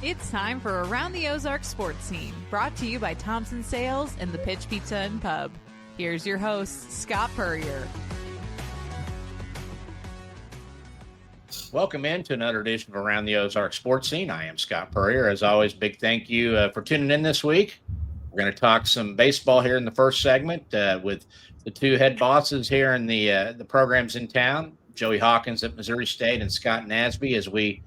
It's time for Around the Ozarks Sports Scene, brought to you by Thompson Sales and the Pitch Pizza and Pub. Here's your host, Scott Puryear. Welcome into another edition of Around the Ozark Sports Scene. I am Scott Puryear. As always, big thank you for tuning in this week. We're going to talk some baseball here in the first segment with the two head bosses here in the programs in town, Joey Hawkins at Missouri State and Scott Nasby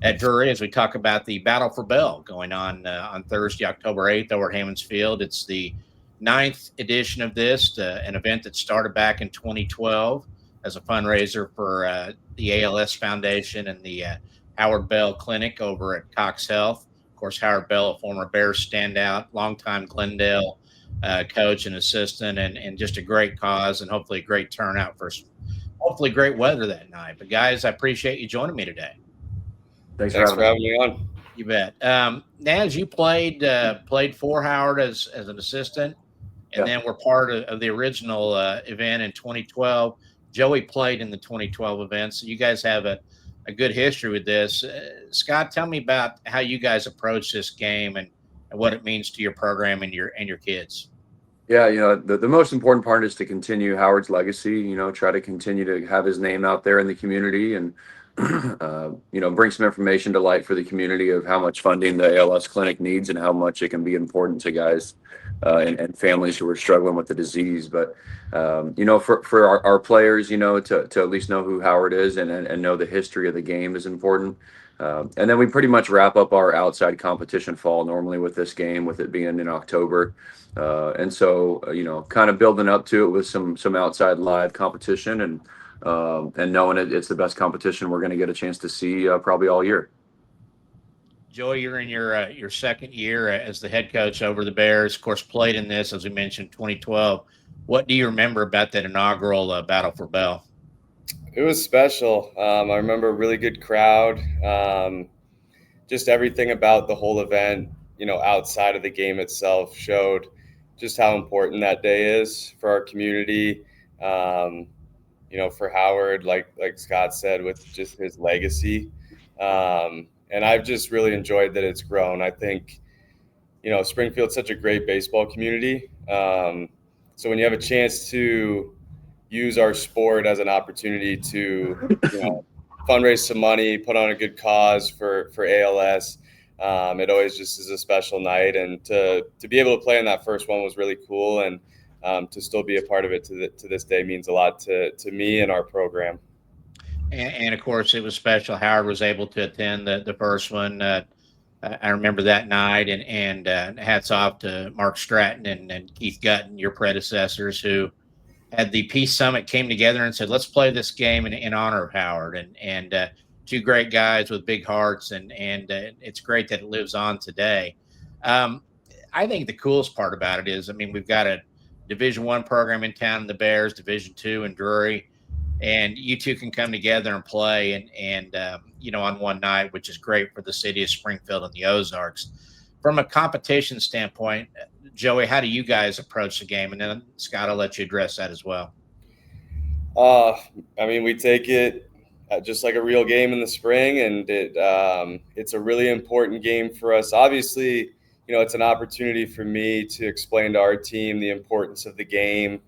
at Drury, as we talk about the Battle for Bell going on Thursday, October 8th over at Hammons Field. It's the 9th edition of this, an event that started back in 2012 as a fundraiser for the ALS Foundation and the Howard Bell Clinic over at CoxHealth. Of course, Howard Bell, a former Bears standout, longtime Glendale coach and assistant, and just a great cause and hopefully a great turnout for hopefully great weather that night. But guys, I appreciate you joining me today. Thanks for having me on. You bet. Naz, you played for Howard as an assistant, and then were part of the original event in 2012. Joey played in the 2012 event, so you guys have a good history with this. Scott, tell me about how you guys approach this game and what it means to your program and your kids. Yeah, the most important part is to continue Howard's legacy. Try to continue to have his name out there in the community and bring some information to light for the community of how much funding the ALS clinic needs and how much it can be important to guys and families who are struggling with the disease. But, for our players, to at least know who Howard is and know the history of the game is important. And then we pretty much wrap up our outside competition fall normally with this game, with it being in October. And so, kind of building up to it with some outside live competition and knowing it's the best competition we're going to get a chance to see probably all year. Joey, you're in your second year as the head coach over the Bears. Of course, played in this, as we mentioned, 2012. What do you remember about that inaugural Battle for Bell? It was special. I remember a really good crowd. Just everything about the whole event, outside of the game itself, showed just how important that day is for our community. For Howard, like Scott said, with just his legacy. And I've just really enjoyed that it's grown. I think, Springfield's such a great baseball community. So when you have a chance to use our sport as an opportunity to, fundraise some money, put on a good cause for ALS, it always just is a special night. And to be able to play in that first one was really cool. And to still be a part of it to this day means a lot to me and our program. And of course, it was special. Howard was able to attend the first one. I remember that night, and hats off to Mark Stratton and Keith Gutton, your predecessors, who had the Peace Summit, came together and said, let's play this game in honor of Howard. And two great guys with big hearts, and it's great that it lives on today. I think the coolest part about it is, we've got a Division I program in town in the Bears, Division II in Drury, and you two can come together and play and on one night, which is great for the city of Springfield and the Ozarks. From a competition standpoint, Joey, how do you guys approach the game? And then Scott, I'll let you address that as well. We take it just like a real game in the spring, and it's a really important game for us. Obviously, it's an opportunity for me to explain to our team the importance of the game.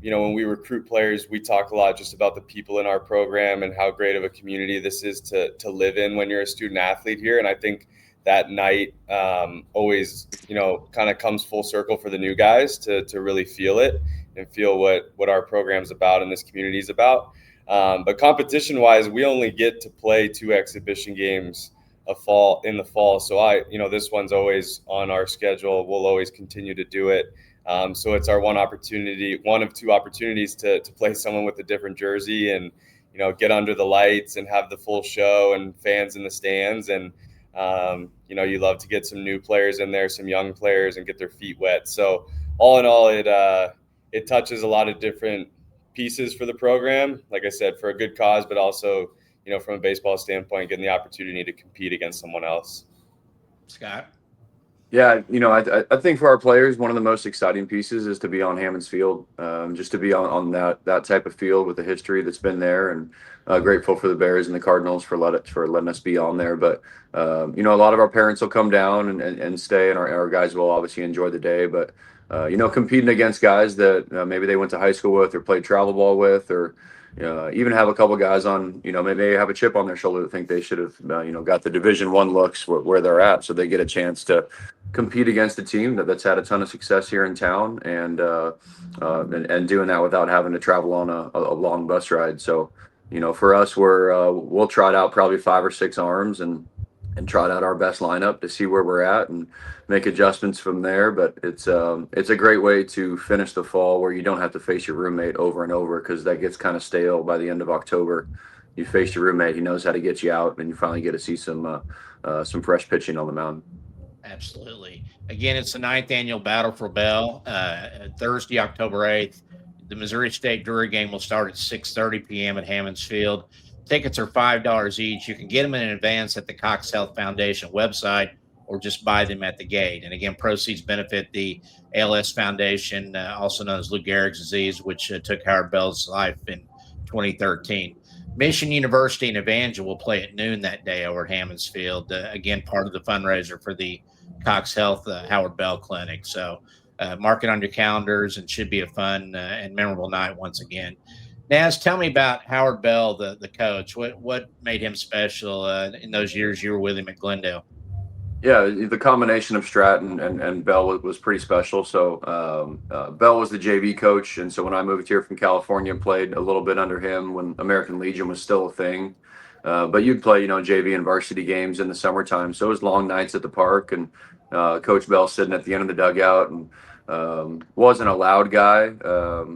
When we recruit players, we talk a lot just about the people in our program and how great of a community this is to live in when you're a student athlete here. And I think that night always, kind of comes full circle for the new guys to really feel it and feel what our program's about and this community is about. But competition-wise, we only get to play 2 exhibition games in the fall. So this one's always on our schedule. We'll always continue to do it. So it's our one of 2 opportunities to play someone with a different jersey and, get under the lights and have the full show and fans in the stands. And, you love to get some new players in there, some young players, and get their feet wet. So all in all, it touches a lot of different pieces for the program. Like I said, for a good cause, but also, from a baseball standpoint, getting the opportunity to compete against someone else. Scott? Yeah, I think for our players, one of the most exciting pieces is to be on Hammond's Field, just to be on that type of field with the history that's been there, and grateful for the Bears and the Cardinals for letting us be on there. But a lot of our parents will come down and stay, and our guys will obviously enjoy the day. But competing against guys that maybe they went to high school with or played travel ball with, or even have a couple guys on, maybe they have a chip on their shoulder that think they should have, got the Division I looks where they're at, so they get a chance to compete against a team that's had a ton of success here in town, and doing that without having to travel on a long bus ride. So, for us, we'll trot out probably 5 or 6 arms and trot out our best lineup to see where we're at and make adjustments from there. But it's a great way to finish the fall where you don't have to face your roommate over and over, because that gets kind of stale by the end of October. You face your roommate, he knows how to get you out, and you finally get to see some fresh pitching on the mound. Absolutely. Again, it's the 9th annual Battle for Bell, Thursday, October 8th. The Missouri State Drury game will start at 6:30 p.m. at Hammond's Field. Tickets are $5 each. You can get them in advance at the CoxHealth Foundation website, or just buy them at the gate. And again, proceeds benefit the ALS Foundation, also known as Lou Gehrig's disease, which took Howard Bell's life in 2013. Mission University and Evangel will play at noon that day over at Hammond's Field. Again, part of the fundraiser for the CoxHealth Howard Bell Clinic. So mark it on your calendars, and should be a fun and memorable night once again. Naz, tell me about Howard Bell, the coach. What made him special in those years you were with him at Glendale? Yeah, the combination of Stratton and Bell was pretty special. So Bell was the JV coach, and so when I moved here from California, played a little bit under him when American Legion was still a thing. But you'd play, JV and varsity games in the summertime. So it was long nights at the park, and Coach Bell sitting at the end of the dugout, and wasn't a loud guy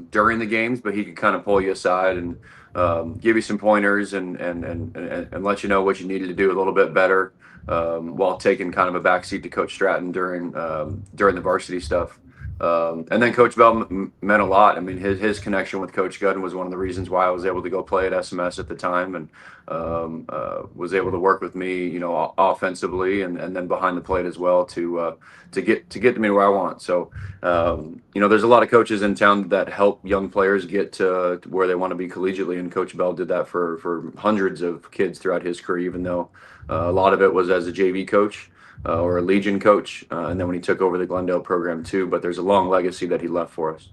during the games, but he could kind of pull you aside and give you some pointers and let you know what you needed to do a little bit better, while taking kind of a backseat to Coach Stratton during the varsity stuff. And then Coach Bell meant a lot. I mean, his connection with Coach Gooden was one of the reasons why I was able to go play at SMS at the time, and was able to work with me, offensively and then behind the plate as well to get to me where I want. So, there's a lot of coaches in town that help young players get to where they want to be collegiately, and Coach Bell did that for hundreds of kids throughout his career, even though a lot of it was as a JV coach. Or a Legion coach, and then when he took over the Glendale program too. But there's a long legacy that he left for us.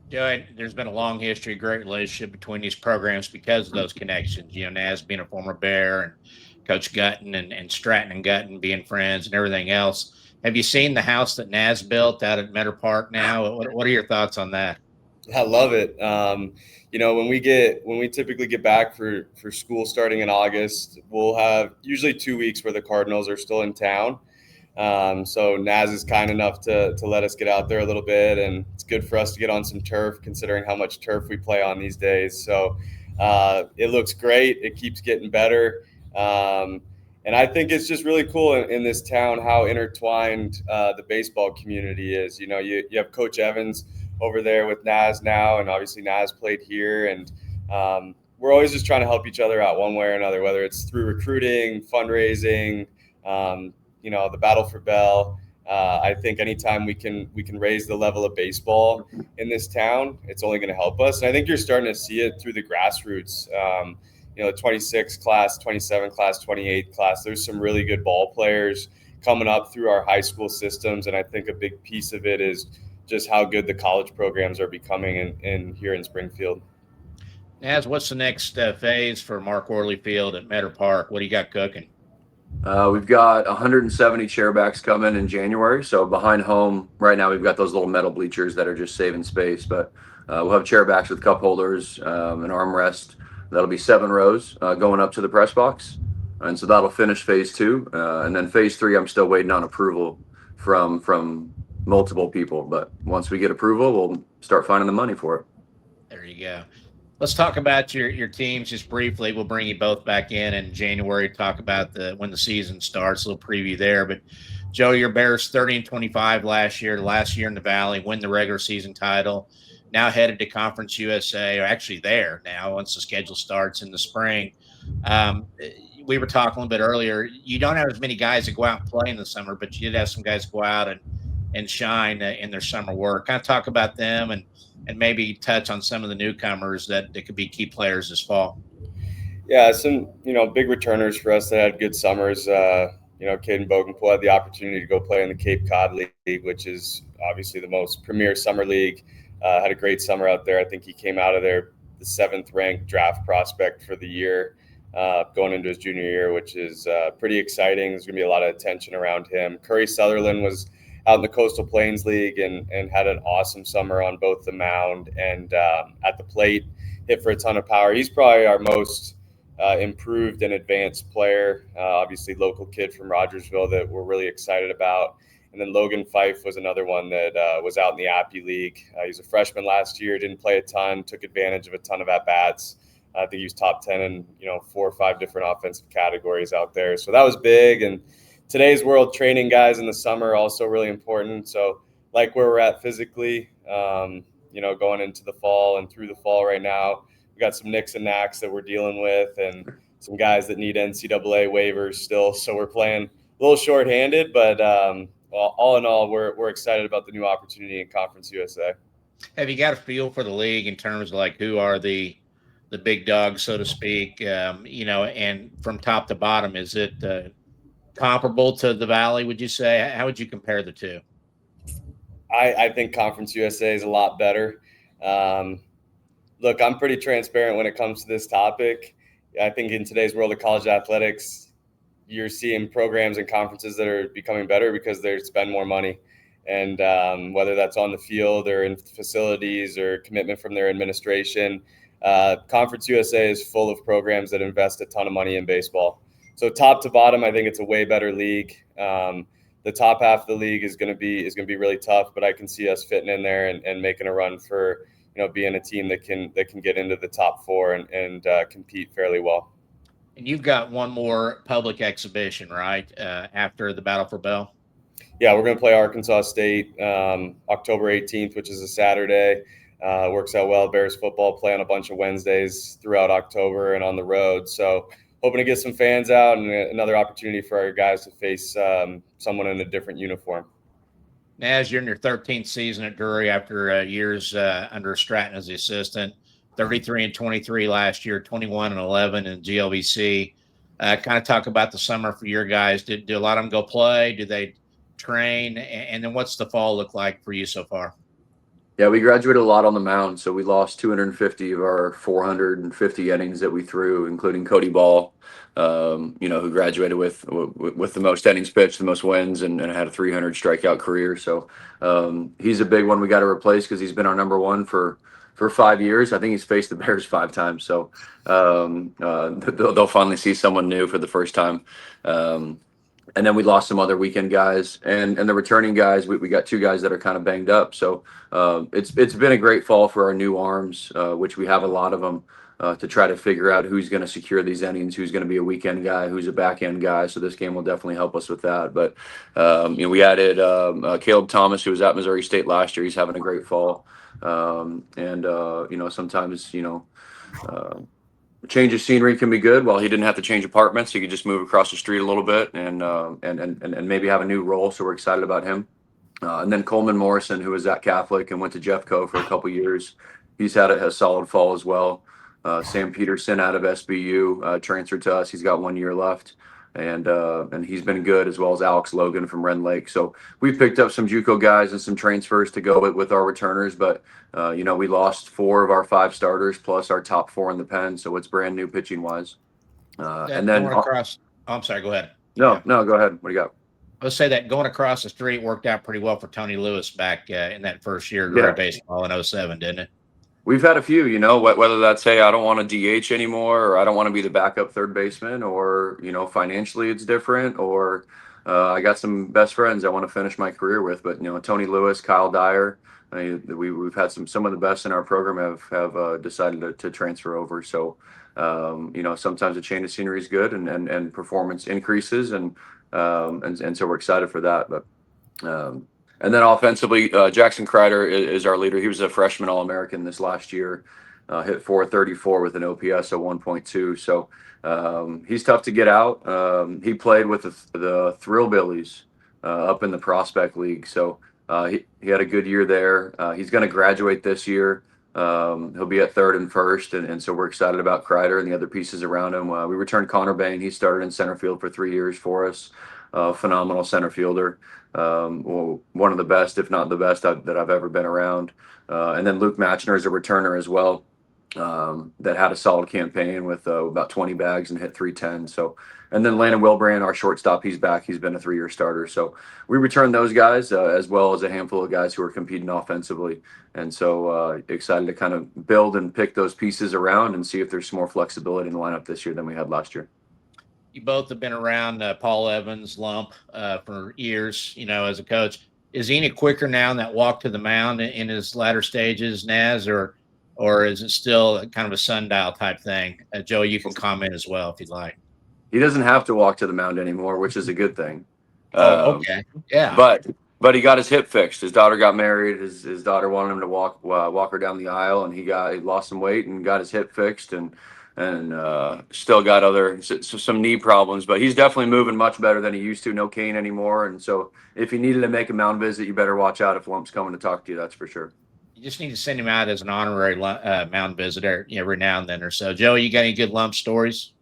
Joe, there's been a long history, great relationship between these programs because of those connections. Naz being a former Bear, and Coach Gutton and Stratton and Gutton being friends and everything else. Have you seen the house that Naz built out at Meadow Park now? What are your thoughts on that? I love it. When we typically get back for school starting in August, we'll have usually 2 weeks where the Cardinals are still in town. So Naz is kind enough to let us get out there a little bit, and it's good for us to get on some turf, considering how much turf we play on these days. So it looks great. It keeps getting better. And I think it's just really cool in this town how intertwined the baseball community is. You have Coach Evans over there with Naz now, and obviously Naz played here, and we're always just trying to help each other out one way or another, whether it's through recruiting, fundraising, the Battle for Bell. I think anytime we can raise the level of baseball in this town, it's only going to help us. And I think you're starting to see it through the grassroots. The 26 class, 27 class, 28 class, there's some really good ball players coming up through our high school systems. And I think a big piece of it is just how good the college programs are becoming in here in Springfield. Naz, what's the next phase for Mark Orley Field at Meadow Park? What do you got cooking? We've got 170 chairbacks coming in January. So behind home right now, we've got those little metal bleachers that are just saving space, but we'll have chairbacks with cup holders, an armrest. That'll be 7 rows going up to the press box. And so that'll finish phase 2. And then phase 3, I'm still waiting on approval from multiple people. But once we get approval, we'll start finding the money for it. There you go. Let's talk about your teams just briefly. We'll bring you both back in January to talk about when the season starts, a little preview there. But Joe, your Bears 30-25 last year in the Valley, win the regular season title. Now headed to Conference USA, or actually there now once the schedule starts in the spring. we were talking a little bit earlier, you don't have as many guys that go out and play in the summer, but you did have some guys go out and shine in their summer work. Kind of talk about them and maybe touch on some of the newcomers that could be key players this fall. Yeah, some, big returners for us that had good summers. Caden Bogenpool had the opportunity to go play in the Cape Cod League, which is obviously the most premier summer league. Had a great summer out there. I think he came out of there the 7th ranked draft prospect for the year, going into his junior year, which is pretty exciting. There's going to be a lot of attention around him. Curry Sutherland was out in the Coastal Plains League and had an awesome summer on both the mound and at the plate. Hit for a ton of power. He's probably our most improved and advanced player, obviously local kid from Rogersville that we're really excited about. And then Logan Fife was another one that was out in the Appy League. He was a freshman last year, didn't play a ton, took advantage of a ton of at-bats. I think he was top 10 in 4 or 5 different offensive categories out there. So that was big. And today's world, training guys in the summer also really important. So like where we're at physically, going into the fall and through the fall right now, we got some nicks and knacks that we're dealing with and some guys that need NCAA waivers still. So we're playing a little shorthanded, but all in all, we're excited about the new opportunity in Conference USA. Have you got a feel for the league in terms of like who are the big dogs, so to speak, and from top to bottom, is it comparable to the Valley, would you say? How would you compare the two? I think Conference USA is a lot better. Look, I'm pretty transparent when it comes to this topic. I think in today's world of college athletics, you're seeing programs and conferences that are becoming better because they spend more money. And whether that's on the field or in facilities or commitment from their administration, Conference USA is full of programs that invest a ton of money in baseball. So top to bottom, I think it's a way better league. The top half of the league is going to be really tough, but I can see us fitting in there and making a run for being a team that can get into the top 4 and compete fairly well. And you've got one more public exhibition, right? After the Battle for Bell. Yeah, we're going to play Arkansas State October 18th, which is a Saturday. Works out well. Bears football play on a bunch of Wednesdays throughout October and on the road. So hoping to get some fans out and another opportunity for our guys to face someone in a different uniform. As you're in your 13th season at Drury after years under Stratton as the assistant, 33-23 last year, 21-11 in GLVC. Kind of talk about the summer for your guys. Do a lot of them go play? Do they train? And then what's the fall look like for you so far? Yeah, we graduated a lot on the mound, so we lost 250 of our 450 innings that we threw, including Cody Ball, who graduated with the most innings pitched, the most wins, and had a 300 strikeout career. So he's a big one we got to replace because he's been our number one for 5 years. I think he's faced the Bears 5 times. So they'll finally see someone new for the first time. And then we lost some other weekend guys and the returning guys. We got 2 guys that are kind of banged up. So it's been a great fall for our new arms, which we have a lot of them, to try to figure out who's going to secure these innings, who's going to be a weekend guy, who's a back end guy. So this game will definitely help us with that. But we added Caleb Thomas, who was at Missouri State last year. He's having a great fall. Sometimes change of scenery can be good. Well, he didn't have to change apartments. He could just move across the street a little bit and maybe have a new role. So we're excited about him. And then Coleman Morrison, who was at Catholic and went to Jeffco for a couple years. He's had a solid fall as well. Sam Peterson out of SBU transferred to us. He's got 1 year left. And he's been good, as well as Alex Logan from Ren Lake. So we've picked up some JUCO guys and some transfers to go with our returners, but we lost 4 of our 5 starters plus our top 4 in the pen, so it's brand new pitching wise. And then I'm sorry, go ahead. No, go ahead. What do you got? Let's say that going across the street worked out pretty well for Tony Lewis back in that first year of baseball in 07, didn't it? We've had a few, whether that's, hey, I don't want to DH anymore, or I don't want to be the backup third baseman, or, financially it's different, or I got some best friends I want to finish my career with. But, Tony Lewis, Kyle Dyer, we've had some of the best in our program have decided to transfer over. So, sometimes a change of scenery is good and performance increases. And so we're excited for that. But, and then offensively, Jackson Kreider is our leader. He was a freshman All-American this last year. hit 434 with an OPS of 1.2. So he's tough to get out. He played with the Thrillbillies up in the Prospect League. So he had a good year there. He's going to graduate this year. He'll be at third and first, and so we're excited about Kreider and the other pieces around him. We returned Connor Bain. He started in center field for 3 years for us. Phenomenal center fielder. One of the best, if not the best, that I've ever been around. And then Luke Matchner is a returner as well, that had a solid campaign with about 20 bags and hit 310. So, and then Landon Wilbrand, our shortstop, he's back. He's been a 3-year starter. So we returned those guys as well as a handful of guys who are competing offensively. And so excited to kind of build and pick those pieces around and see if there's some more flexibility in the lineup this year than we had last year. You both have been around Paul Evans, Lump, for years, as a coach. Is he any quicker now in that walk to the mound in his latter stages, Naz, or is it still kind of a sundial type thing? Joe, you can comment as well if you'd like. He doesn't have to walk to the mound anymore, which is a good thing. Okay. Yeah. But he got his hip fixed. His daughter got married. His daughter wanted him to walk her down the aisle, and he lost some weight and got his hip fixed, and still got some knee problems. But he's definitely moving much better than he used to. No cane anymore. And so if you needed to make a mound visit, you better watch out if Lump's coming to talk to you. That's for sure. You just need to send him out as an honorary mound visitor every now and then or so. Joe, you got any good Lump stories?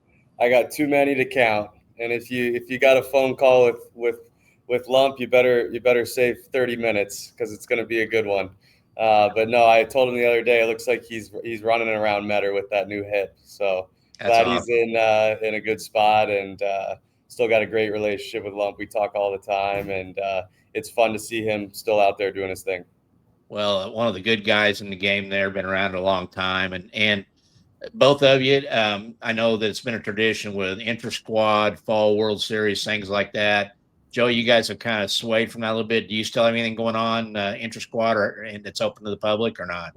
I got too many to count. And if you got a phone call with Lump, you better save 30 minutes because it's going to be a good one. But no, I told him the other day, it looks like he's running around Metter with that new hip. So glad awesome. He's in a good spot, and still got a great relationship with Lump. We talk all the time, and it's fun to see him still out there doing his thing. Well, one of the good guys in the game there, been around a long time, and both of you, I know that it's been a tradition with inter-squad, fall World Series, things like that. Joe, you guys have kind of swayed from that a little bit. Do you still have anything going on inter-squad and it's open to the public or not?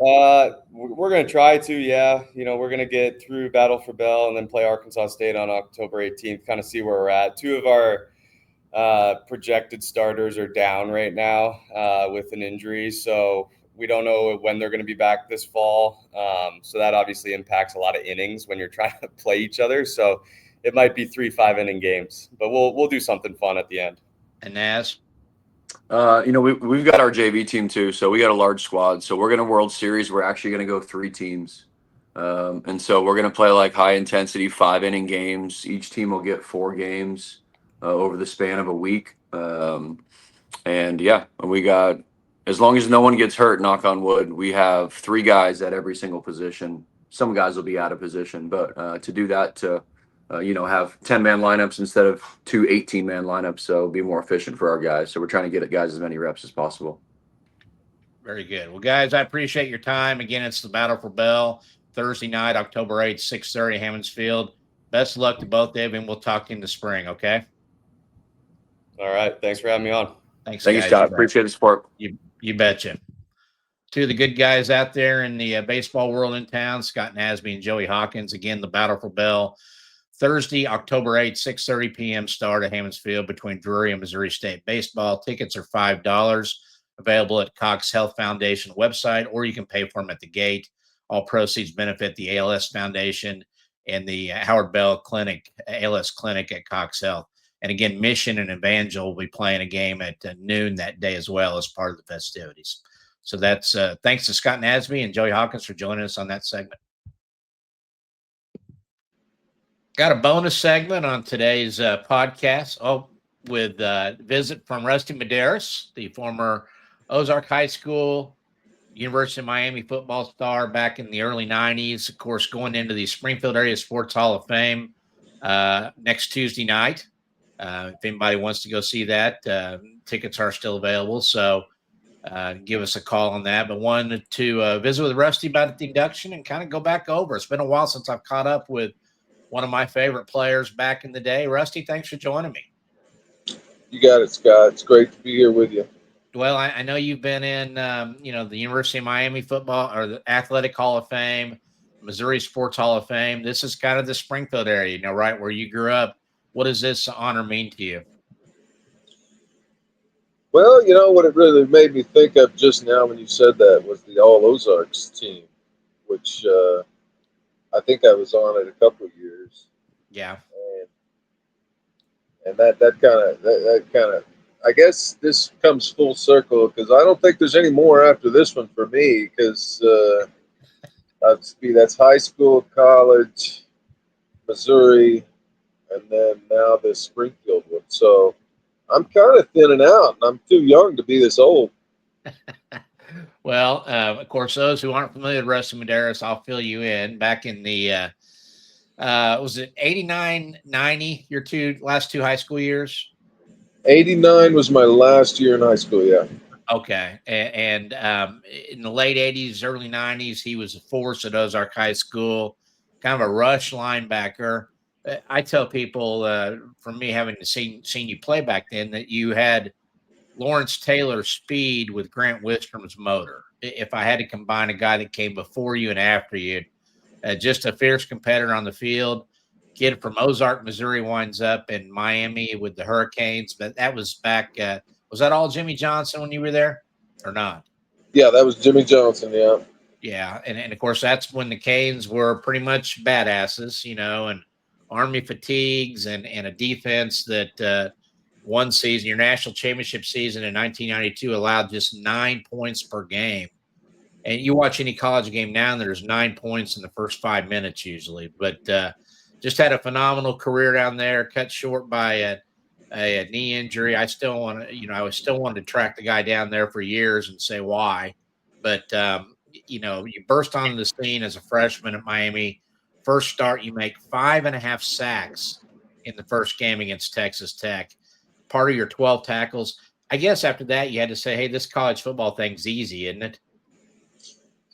We're going to try to, yeah. We're going to get through Battle for Bell and then play Arkansas State on October 18th, kind of see where we're at. 2 of our projected starters are down right now with an injury, so we don't know when they're going to be back this fall. So that obviously impacts a lot of innings when you're trying to play each other. So it might be 3 5-inning games, but we'll do something fun at the end. And Naz? We've got our JV team too, so we got a large squad. So we're going to World Series. We're actually going to go 3 teams. And so we're going to play like high intensity 5-inning games. Each team will get 4 games over the span of a week. And yeah, we got, as long as no one gets hurt, knock on wood, we have 3 guys at every single position. Some guys will be out of position, but to do that, to have 10-man lineups instead of 2 18-man lineups, so be more efficient for our guys. So we're trying to get guys as many reps as possible. Very good. Well, guys, I appreciate your time. Again, it's the Battle for Bell, Thursday night, October 8th, 6:30, Hammons Field. Best of luck to both of you, and we'll talk to you in the spring, okay? All right. Thanks for having me on. Thank you, Scott. Appreciate the support. You betcha. Two of the good guys out there in the baseball world in town, Scott Nasby and Joey Hawkins. Again, the Battle for Bell, Thursday, October 8th, 6:30 p.m. start at Hammons Field between Drury and Missouri State baseball. Tickets are $5, available at CoxHealth Foundation website, or you can pay for them at the gate. All proceeds benefit the ALS Foundation and the Howard Bell Clinic, ALS Clinic at CoxHealth. And again, Mission and Evangel will be playing a game at noon that day as well as part of the festivities. So that's thanks to Scott Nasby and Joey Hawkins for joining us on that segment. Got a bonus segment on today's podcast with a visit from Rusty Medearis, the former Ozark High School, University of Miami football star back in the early 90s. Of course, going into the Springfield Area Sports Hall of Fame next Tuesday night. If anybody wants to go see that, tickets are still available. So give us a call on that. But wanted to visit with Rusty about the induction and kind of go back over. It's been a while since I've caught up with one of my favorite players back in the day. Rusty, thanks for joining me. You got it, Scott. It's great to be here with you. Well, I know you've been in, the University of Miami football or the Athletic Hall of Fame, Missouri Sports Hall of Fame. This is kind of the Springfield area, right where you grew up. What does this honor mean to you? Well, what it really made me think of just now when you said that was the All Ozarks team, which I think I was on it a couple of years. Yeah. And that kind of, I guess this comes full circle because I don't think there's any more after this one for me because that's high school, college, Missouri, and then now this Springfield one. So I'm kind of thinning out, and I'm too young to be this old. Well, of course, those who aren't familiar with Rusty Medearis, I'll fill you in. Back in the was it 89, 90, your last two high school years? 89 was my last year in high school, yeah. Okay. And in the late 80s, early 90s, he was a force at Ozark High School, kind of a rush linebacker. I tell people from me having seen you play back then that you had Lawrence Taylor's speed with Grant Wistrom's motor. If I had to combine a guy that came before you and after you, just a fierce competitor on the field. Kid from Ozark, Missouri, winds up in Miami with the Hurricanes. But that was back. Was that all Jimmy Johnson when you were there or not? Yeah, that was Jimmy Johnson, yeah. Yeah. And of course, that's when the Canes were pretty much badasses, and Army fatigues and a defense that one season, your national championship season in 1992, allowed just 9 points per game. And you watch any college game now, and there's 9 points in the first 5 minutes usually. But just had a phenomenal career down there, cut short by a knee injury. I still want to, I was still wanted to track the guy down there for years and say why. But, you burst onto the scene as a freshman at Miami. First start, you make 5.5 sacks in the first game against Texas Tech. Part of your 12 tackles. I guess after that, you had to say, hey, this college football thing's easy, isn't it?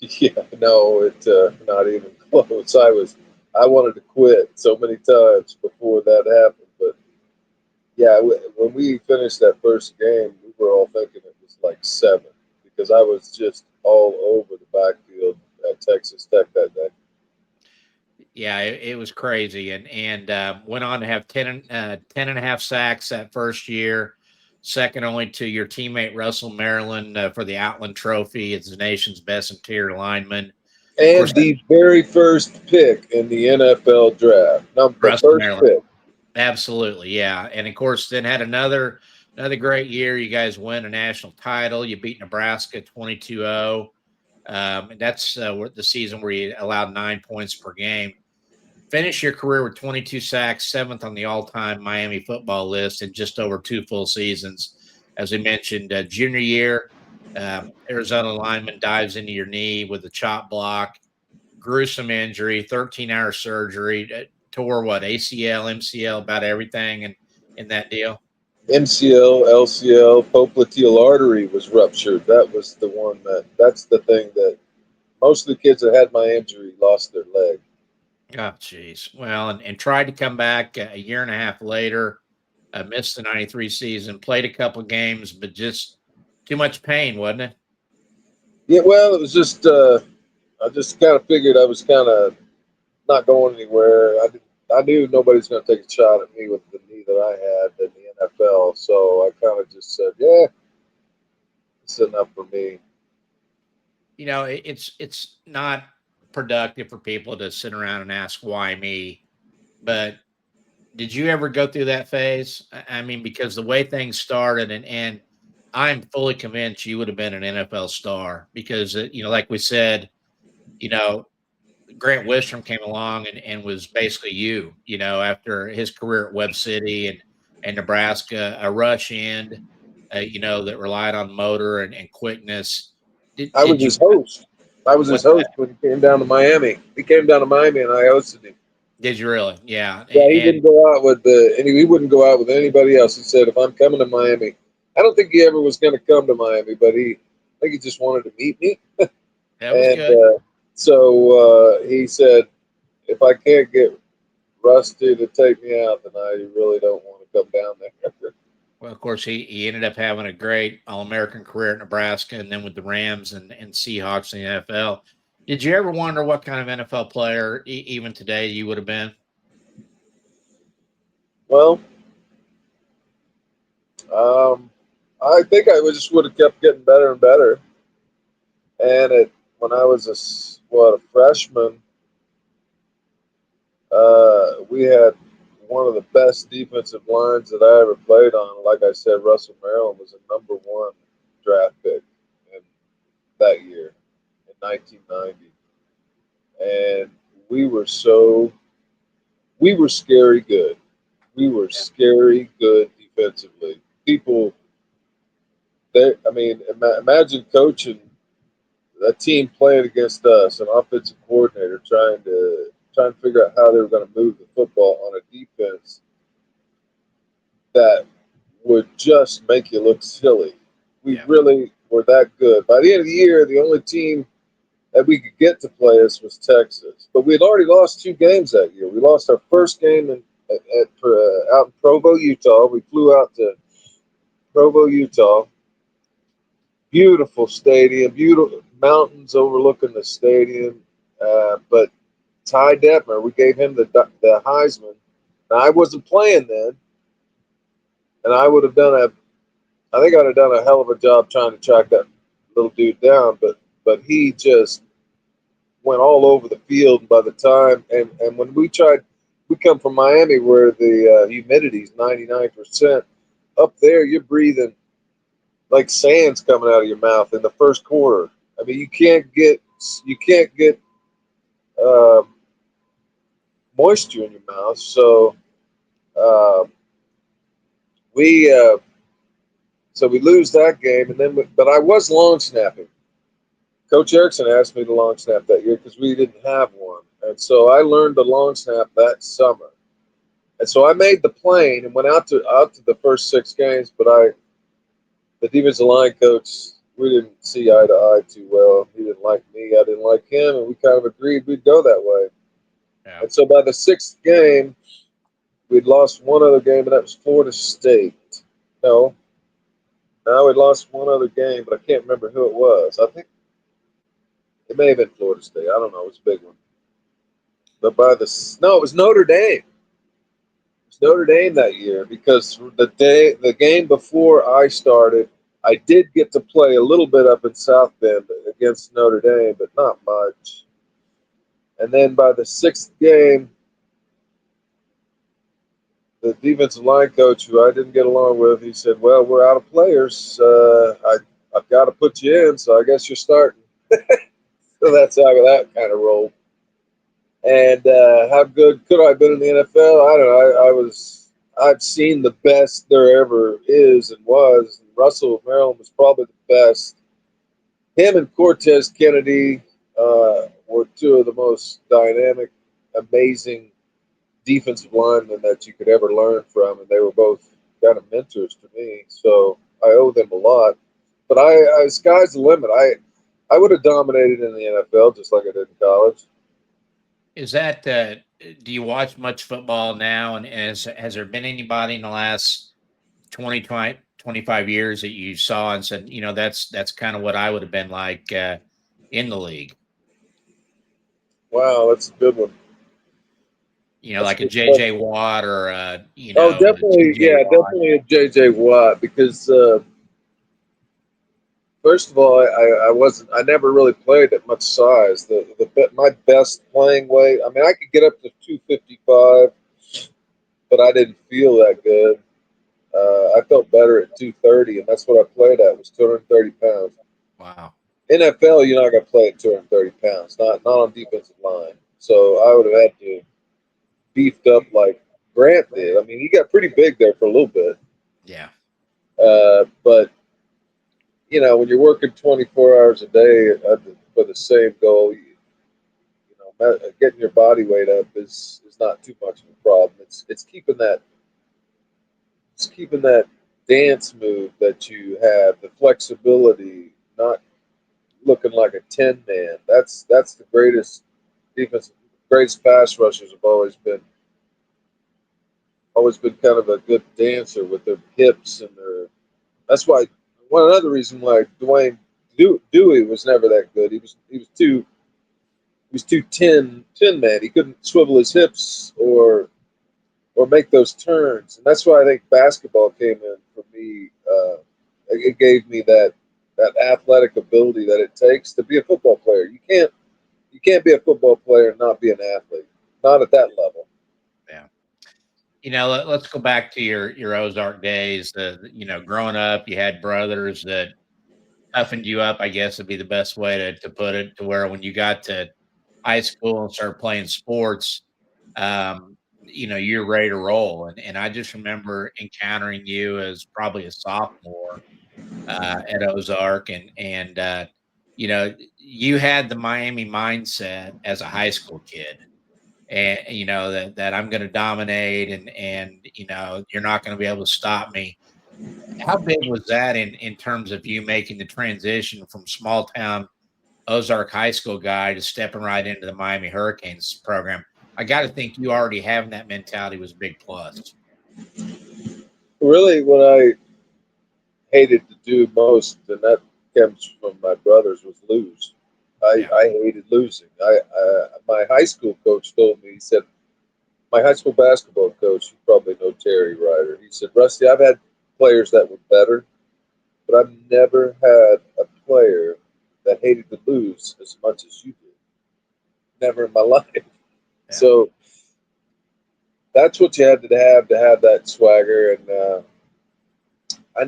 Yeah, no, it's not even close. I wanted to quit so many times before that happened. But yeah, when we finished that first game, we were all thinking it was like 7 because I was just all over the backfield at Texas Tech that day. Yeah, it was crazy, and went on to have 10.5 sacks that first year, second only to your teammate Russell Maryland for the Outland Trophy. It's the nation's best interior lineman. And the very first pick in the NFL draft, the first Maryland. pick. Absolutely, yeah. And of course, then had another great year. You guys win a national title. You beat Nebraska 22-0. And that's the season where you allowed 9 points per game. Finish your career with 22 sacks, 7th on the all-time Miami football list in just over 2 full seasons. As we mentioned, junior year, Arizona lineman dives into your knee with a chop block, gruesome injury, 13-hour surgery, tore ACL, MCL, about everything in that deal. MCL, LCL, popliteal artery was ruptured. That was the one that's the thing that most of the kids that had my injury lost their leg. Oh, geez. Well, and tried to come back a year and a half later, missed the 93 season, played a couple of games, but just too much pain, wasn't it? Yeah, well, it was just, I just kind of figured I was kind of not going anywhere. I knew nobody's going to take a shot at me with the knee that I had in the NFL, so I kind of just said, yeah, it's enough for me. It's not productive for people to sit around and ask why me, but did you ever go through that phase? I mean, because the way things started, and I'm fully convinced you would have been an NFL star because, like we said, Grant Wistrom came along and was basically after his career at Webb City and Nebraska, a rush end, that relied on motor and quickness. I was his host. I was his host when he came down to Miami. He came down to Miami and I hosted him. Did you really? Yeah. Yeah, he wouldn't go out with he wouldn't go out with anybody else. He said, if I'm coming to Miami, I don't think he ever was going to come to Miami, but I think he just wanted to meet me. That was good. So he said, if I can't get Rusty to take me out, then I really don't want to come down there. Well, of course, he ended up having a great All-American career at Nebraska and then with the Rams and Seahawks in the NFL. Did you ever wonder what kind of NFL player, even today, you would have been? Well, I think I just would have kept getting better and better. And when I was a freshman, we had one of the best defensive lines that I ever played on. Like I said, Russell Maryland was a #1 draft pick in that year in 1990, and we were scary good. We were scary good defensively. People, imagine coaching a team playing against us, an offensive coordinator trying to figure out how they were going to move the football on a defense that would just make you look silly. We really were that good. By the end of the year, the only team that we could get to play us was Texas. But we had already lost 2 games that year. We lost our first game out in Provo, Utah. We flew out to Provo, Utah. Beautiful stadium, beautiful mountains overlooking the stadium. But Ty Detmer, we gave him the Heisman. Now, I wasn't playing then, and I think I'd have done a hell of a job trying to track that little dude down, but he just went all over the field. And by the time, and when we come from Miami where the humidity is 99%. Up there, you're breathing like sand's coming out of your mouth in the first quarter. I mean, you can't get moisture in your mouth. So we lose that game, and then but I was long snapping. Coach Erickson asked me to long snap that year because we didn't have one, and so I learned the long snap that summer. And so I made the plane and went out to the first 6 games, but the defensive line coach, we didn't see eye to eye too well. He didn't like me, I didn't like him, and we kind of agreed we'd go that way. Yeah. And so by the 6th game, we'd lost one other game, and that was Florida State. No, we'd lost one other game, but I can't remember who it was. I think it may have been Florida State. I don't know. It was a big one. But it was Notre Dame. Notre Dame that year because the game before I started, I did get to play a little bit up in South Bend against Notre Dame, but not much. And then by the 6th game, the defensive line coach, who I didn't get along with, he said, "Well, we're out of players. I've got to put you in, so I guess you're starting." So that's how that kind of rolled. And how good could I have been in the NFL? I don't know. I've seen the best there ever is and was. And Russell Maryland was probably the best. Him and Cortez Kennedy were 2 of the most dynamic, amazing defensive linemen that you could ever learn from, and they were both kind of mentors to me. So I owe them a lot. But sky's the limit. I would have dominated in the NFL just like I did in college. Is that do you watch much football now? And has there been anybody in the last 25 years that you saw and said, that's kind of what I would have been like in the league? Wow, that's a good one. That's like a J.J. Watt or Oh, definitely, definitely a J.J. Watt because first of all, I never really played at much size. My best playing weight, I mean, I could get up to 255, but I didn't feel that good. I felt better at 230, and that's what I played at, was 230 pounds. Wow. NFL, you're not going to play at 230 pounds, not on defensive line. So I would have had to beefed up like Grant did. I mean, he got pretty big there for a little bit. Yeah. But when you're working 24 hours a day for the same goal, getting your body weight up is not too much of a problem. It's keeping that dance move that you have, the flexibility, not looking like a 10-man. That's the greatest defense, greatest pass rushers have always been kind of a good dancer with their hips and their. That's why one other reason why Dwayne Dewey was never that good. He was too 10 man. He couldn't swivel his hips or make those turns, and that's why I think basketball came in for me. It gave me that that athletic ability that it takes to be a football player. You can't be a football player and not be an athlete. Not at that level. Yeah. Let's go back to your Ozark days. Growing up, you had brothers that toughened you up, I guess would be the best way to put it, to where when you got to high school and started playing sports, you're ready to roll. And I just remember encountering you as probably a sophomore at Ozark, and you had the Miami mindset as a high school kid, and that I'm going to dominate, and you're not going to be able to stop me. How big was that in terms of you making the transition from small town Ozark high school guy to stepping right into the Miami Hurricanes program? I got to think you already having that mentality was a big plus. Really, what I hated to do most, and that comes from my brothers, was lose. I hated losing. My high school coach told me, he said, my high school basketball coach, you probably know Terry Ryder, he said, Rusty, I've had players that were better, but I've never had a player that hated to lose as much as you did. Never in my life. Yeah. So that's what you had to have that swagger. And I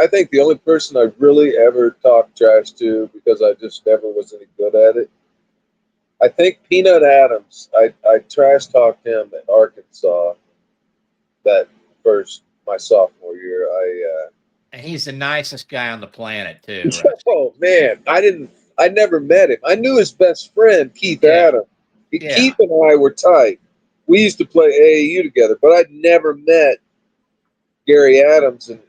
think the only person I really ever talked trash to, because I just never was any good at it, I think Peanut Adams. I trash talked him at Arkansas my sophomore year. And he's the nicest guy on the planet too. Right? Oh man, I never met him. I knew his best friend Keith Adams. Keith and I were tight. We used to play AAU together, but I'd never met Gary Adams, and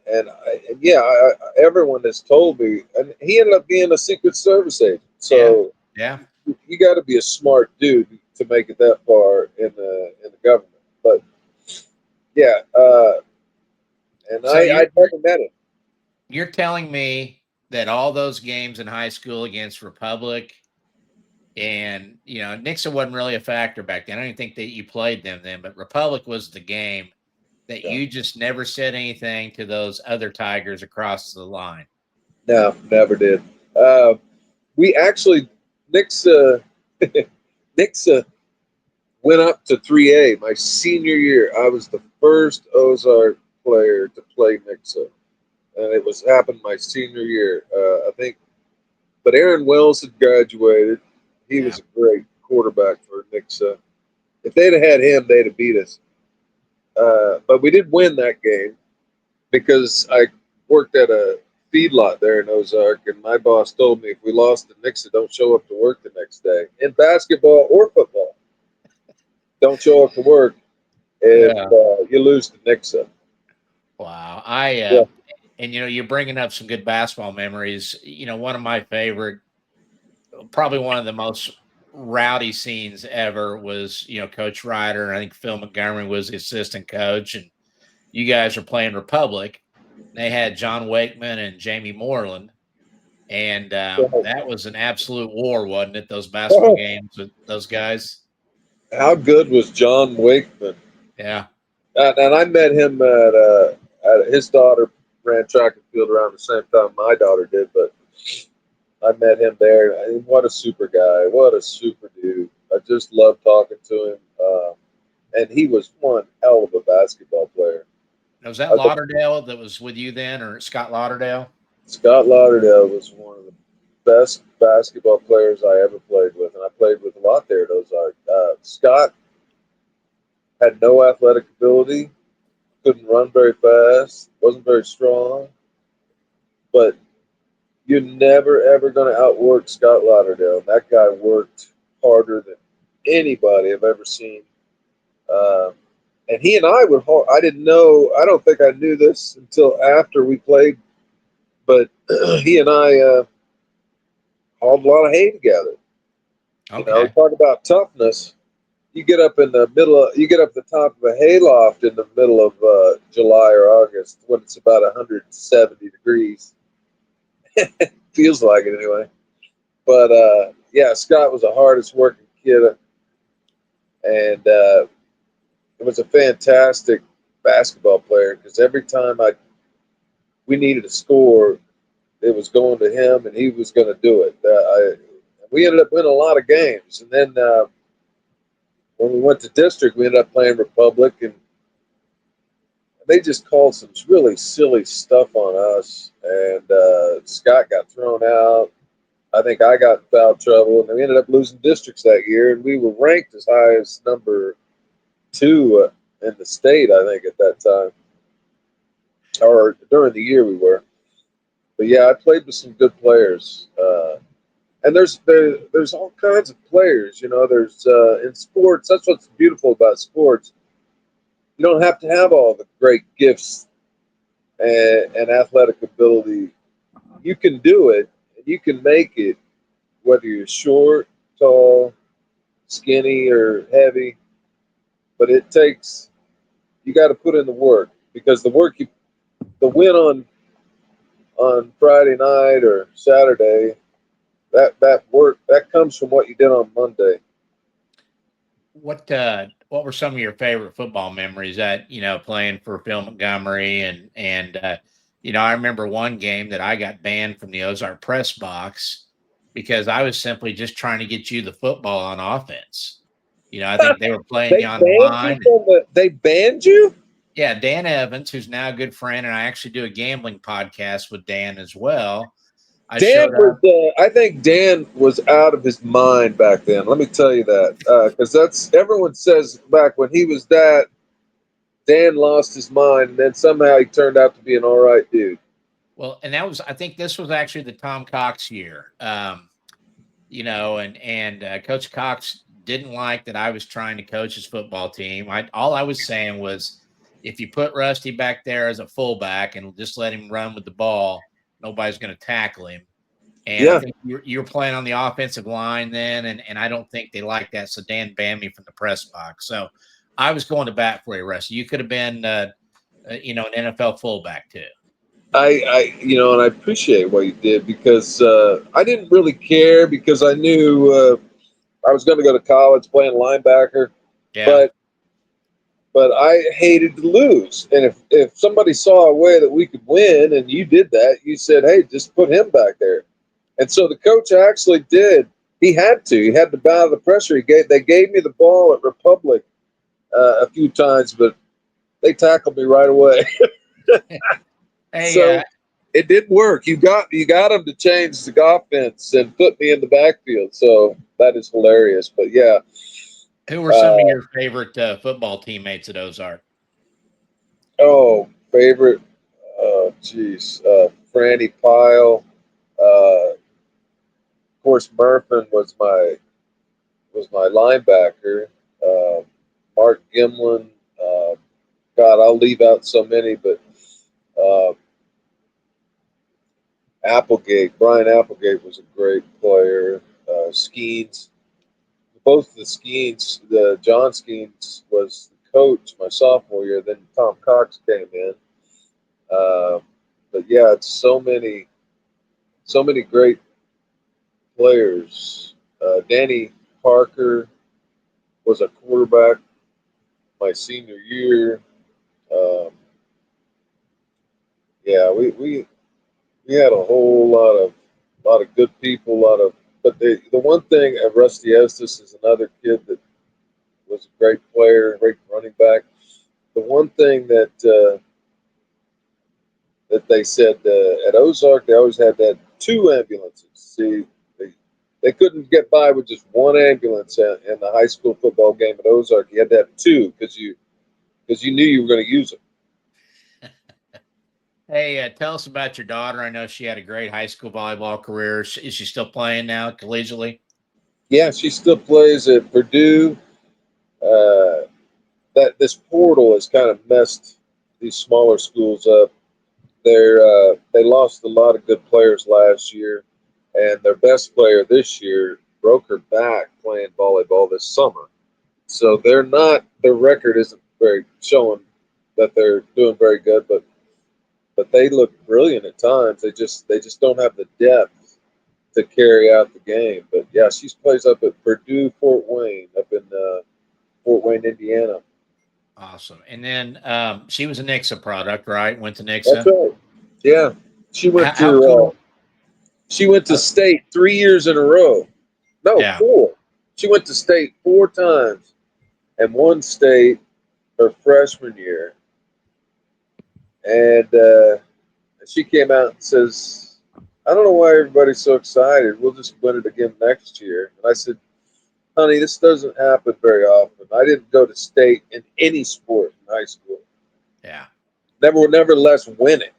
everyone has told me, and he ended up being a Secret Service agent. So you got to be a smart dude to make it that far in the government. But I never met him. You're telling me that all those games in high school against Republic, and Nixon wasn't really a factor back then. I don't even think that you played them then, but Republic was the game that you just never said anything to those other Tigers across the line. No, never did. We actually, Nixa went up to 3A my senior year. I was the first Ozark player to play Nixa, and it happened my senior year. I think, but Aaron Wells had graduated. He was a great quarterback for Nixa. If they'd have had him, they'd have beat us. But we did win that game because I worked at a feedlot there in Ozark, and my boss told me if we lost to Nixa, don't show up to work the next day. In basketball or football, don't show up to work if you lose to Nixa. Wow. And you're bringing up some good basketball memories. One of my favorite, probably one of the most rowdy scenes ever was, Coach Ryder. I think Phil Montgomery was the assistant coach, and you guys are playing Republic. They had John Wakeman and Jamie Moreland, and that was an absolute war, wasn't it? Those basketball games with those guys. How good was John Wakeman? Yeah. And I met him at his daughter ran track and field around the same time my daughter did, but I met him there. And what a super guy. What a super dude. I just loved talking to him. And he was one hell of a basketball player. Was that Lauderdale that was with you then, or Scott Lauderdale? Scott Lauderdale was one of the best basketball players I ever played with, and I played with a lot there at Ozark. Scott had no athletic ability, couldn't run very fast, wasn't very strong, but you're never, ever going to outwork Scott Lauderdale. That guy worked harder than anybody I've ever seen. And he and I would haul. I didn't know. I don't think I knew this until after we played. But he and I hauled a lot of hay together. Okay. Talk about toughness. You get up in the middle. You get up the top of a hayloft in the middle of July or August when it's about 170 degrees. Feels like it anyway. But Scott was the hardest working kid, and it was a fantastic basketball player because every time we needed a score, it was going to him, and he was going to do it. We ended up winning a lot of games, and then when we went to district, we ended up playing Republic, and they just called some really silly stuff on us, and Scott got thrown out. I think I got in foul trouble, and we ended up losing districts that year, and we were ranked as high as number 2 in the state, I think, at that time, or during the year we were. But yeah, I played with some good players, and there's all kinds of players. There's in sports. That's what's beautiful about sports. You don't have to have all the great gifts and athletic ability. You can do it, and you can make it, whether you're short, tall, skinny, or heavy. But it takes, you got to put in the work, because the win on Friday night or Saturday, that work, that comes from what you did on Monday. What were some of your favorite football memories that, playing for Phil Montgomery and I remember one game that I got banned from the Ozark press box because I was simply just trying to get you the football on offense. I think they were playing you on the line. They banned you? Yeah, Dan Evans, who's now a good friend, and I actually do a gambling podcast with Dan as well. I think Dan was out of his mind back then. Let me tell you that, because everyone says back when he was that, Dan lost his mind, and then somehow he turned out to be an all right dude. Well, and I think this was actually the Tom Cox year, and Coach Cox didn't like that I was trying to coach his football team. All I was saying was, if you put Rusty back there as a fullback and just let him run with the ball, nobody's going to tackle him. And I think you were playing on the offensive line then, and I don't think they liked that. So Dan banned me from the press box. So I was going to bat for you, Rusty. You could have been, an NFL fullback too. And I appreciate what you did, because I didn't really care, because I knew I was going to go to college playing linebacker. Yeah. But I hated to lose. And if somebody saw a way that we could win and you did that, you said, hey, just put him back there. And so the coach actually did. He had to bow to the pressure. They gave me the ball at Republic a few times, but they tackled me right away. Hey, it didn't work. You got him to change the offense and put me in the backfield. So that is hilarious. But yeah. Who were some of your favorite football teammates at Ozark? Oh, favorite. Oh, geez. Franny Pyle. Of course, Murphin was my linebacker. Mark Gimlin. God, I'll leave out so many, but Brian Applegate was a great player. Skeens. Both the Skeens, John Skeens was the coach my sophomore year. Then Tom Cox came in. But yeah, it's so many great players. Danny Parker was a quarterback my senior year. Yeah, we had a whole lot of good people. But the one thing, Rusty Estes is another kid that was a great player, great running back. The one thing that they said at Ozark, they always had that 2 ambulances. See, they couldn't get by with just 1 ambulance in the high school football game at Ozark. You had to have 2 because you knew you were going to use them. Hey, tell us about your daughter. I know she had a great high school volleyball career. Is she still playing now collegiately? Yeah, she still plays at Purdue. This portal has kind of messed these smaller schools up. They lost a lot of good players last year, and their best player this year broke her back playing volleyball this summer. So their record isn't very showing that they're doing very good, but they look brilliant at times. They just don't have the depth to carry out the game. But yeah, she plays up at Purdue Fort Wayne, up in Fort Wayne, Indiana. Awesome. And then she was a Nixa product, right? Went to Nixa. That's right. Yeah, she went How to. cool? She went to state 3 years in a row. No, Yeah. 4. She went to state 4 times and won state her freshman year. And she came out and says, I don't know why everybody's so excited. We'll just win it again next year. And I said, honey, this doesn't happen very often. I didn't go to state in any sport in high school. Yeah. Nevertheless win it.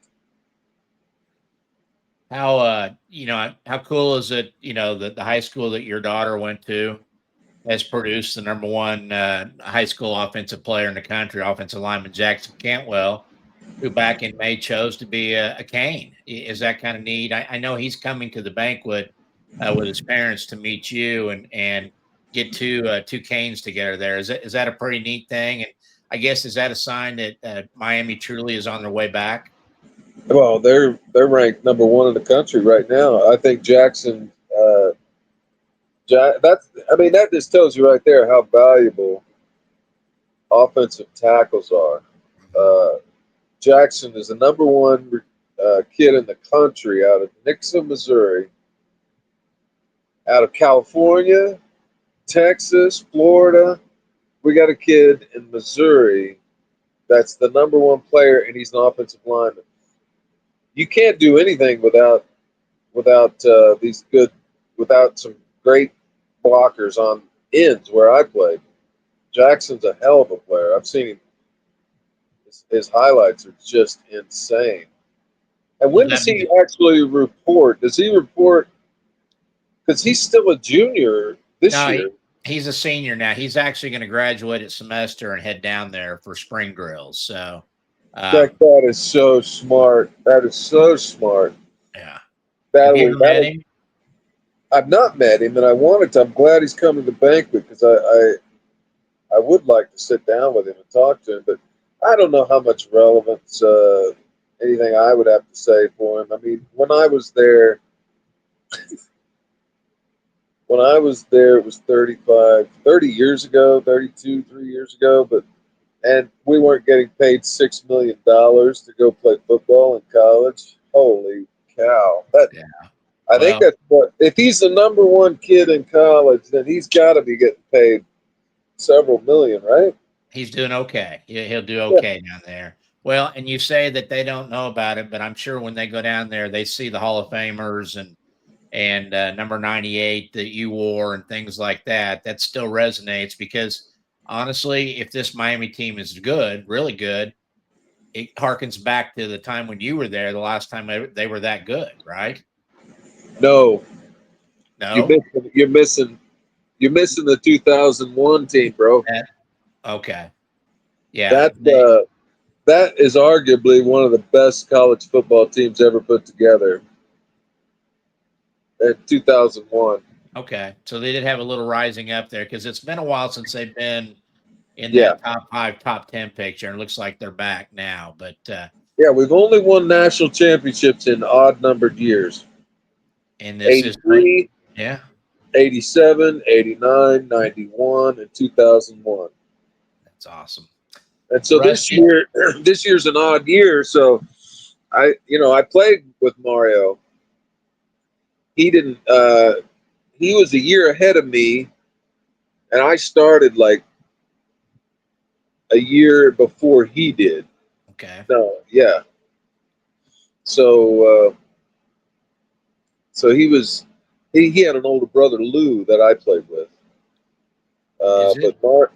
How how cool is it, that the high school that your daughter went to has produced the number one high school offensive player in the country, offensive lineman Jackson Cantwell, who back in May chose to be a Cane. Is that kind of neat? I know he's coming to the banquet with his parents to meet you and get two Canes together there. Is that a pretty neat thing? And I guess, is that a sign that Miami truly is on their way back? Well, they're ranked number 1 in the country right now. I think Jackson. That just tells you right there how valuable offensive tackles are. Jackson is the number 1 kid in the country out of Nixon, Missouri, out of California, Texas, Florida. We got a kid in Missouri that's the number 1 player, and he's an offensive lineman. You can't do anything without some great blockers on ends where I played. Jackson's a hell of a player. I've seen him. His highlights are just insane. And when does he actually report? Does he report? Because he's still a junior this year. He's a senior now. He's actually going to graduate at semester and head down there for spring drills. So that is so smart. That is so smart. Yeah. Have you ever met him? I've not met him, and I wanted to. I'm glad he's coming to the banquet because I would like to sit down with him and talk to him, but I don't know how much relevance anything I would have to say for him. I mean, when I was there, it was 30 years ago, 32, 3 years ago, and we weren't getting paid $6 million to go play football in college. Holy cow. I think that's what, if he's the number 1 kid in college, then he's got to be getting paid several million, right? He's doing okay. He'll do okay down there. Well, and you say that they don't know about it, but I'm sure when they go down there, they see the Hall of Famers and number 98 that you wore and things like that. That still resonates because honestly, if this Miami team is good, really good, it harkens back to the time when you were there, the last time they were that good, right? No. No? You're missing the 2001 team, bro. Okay. Yeah. That is arguably one of the best college football teams ever put together. In 2001. Okay. So they did have a little rising up there because it's been a while since they've been in that top 5, top 10 picture. And it looks like they're back now. But we've only won national championships in odd numbered years. In this 83, 87, 89, 91, and 2001. That's awesome. And so this year's an odd year. So I played with Mario. He didn't. He was a year ahead of me, and I started like a year before he did. Okay. No, yeah. So he had an older brother, Lou, that I played with. But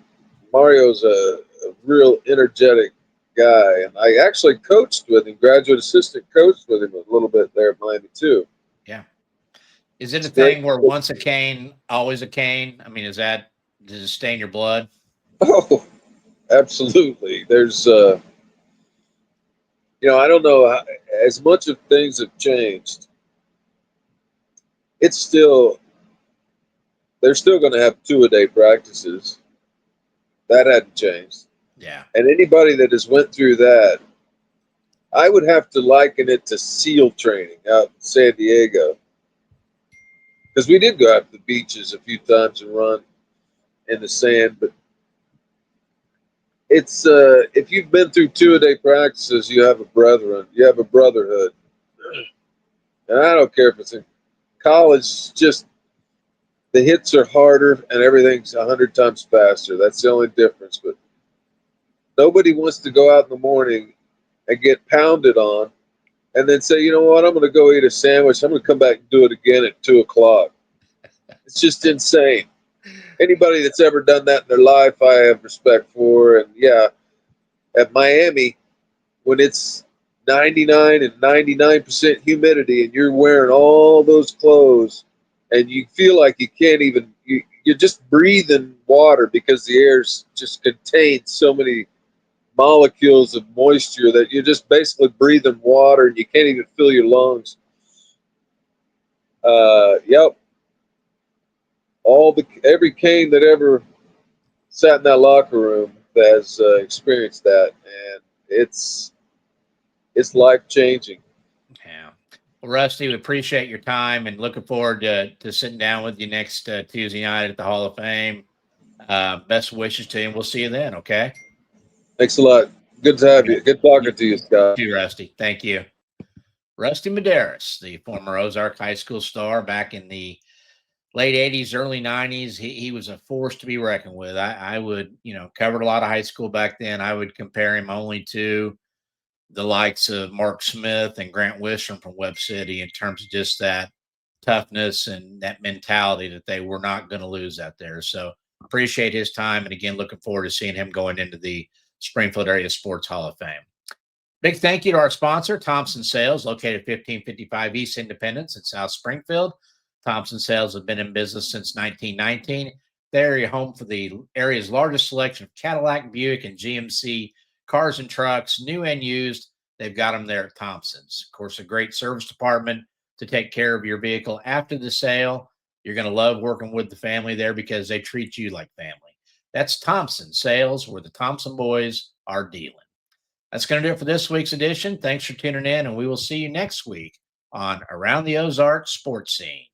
Mario's a real energetic guy, and I actually coached with him, graduate assistant coached with him a little bit there at Miami too. Yeah. Is it a thing where once a Cane, always a Cane? I mean, does it stay in your blood? Oh, absolutely. There's, I don't know, as much of things have changed, they're still going to have 2-a-day practices. That hadn't changed. Yeah. And anybody that has went through that, I would have to liken it to SEAL training out in San Diego. Because we did go out to the beaches a few times and run in the sand, but it's if you've been through 2-a-day practices, you have a brotherhood, and I don't care if it's in college, just the hits are harder and everything's 100 times faster. That's the only difference. But nobody wants to go out in the morning and get pounded on and then say, you know what, I'm going to go eat a sandwich. I'm going to come back and do it again at 2 o'clock. It's just insane. Anybody that's ever done that in their life, I have respect for. And yeah, at Miami, when it's 99 and 99% humidity and you're wearing all those clothes and you feel like you can't even, you're just breathing water because the air's just contains so many molecules of moisture that you're just basically breathing water and you can't even fill your lungs. Yep. Every cane that ever sat in that locker room has experienced that, and it's life changing. Yeah. Well, Rusty, we appreciate your time and looking forward to sitting down with you next Tuesday night at the Hall of Fame. Best wishes to you, and we'll see you then. Okay. Thanks a lot. Good to have you. Good talking to you, Scott. Thank you, Rusty. Thank you. Rusty Medearis, the former Ozark High School star back in the late 80s, early 90s. He was a force to be reckoned with. I would, covered a lot of high school back then. I would compare him only to the likes of Mark Smith and Grant Wistrom from Webb City in terms of just that toughness and that mentality that they were not going to lose out there. So appreciate his time. And again, looking forward to seeing him going into the Springfield Area Sports Hall of Fame. Big thank you to our sponsor, Thompson Sales, located 1555 East Independence in South Springfield. Thompson Sales have been in business since 1919. They're home for the area's largest selection of Cadillac, Buick, and GMC cars and trucks, new and used. They've got them there at Thompson's. Of course, a great service department to take care of your vehicle after the sale. You're going to love working with the family there because they treat you like family. That's Thompson Sales, where the Thompson boys are dealing. That's going to do it for this week's edition. Thanks for tuning in, and we will see you next week on Around the Ozarks Sports Scene.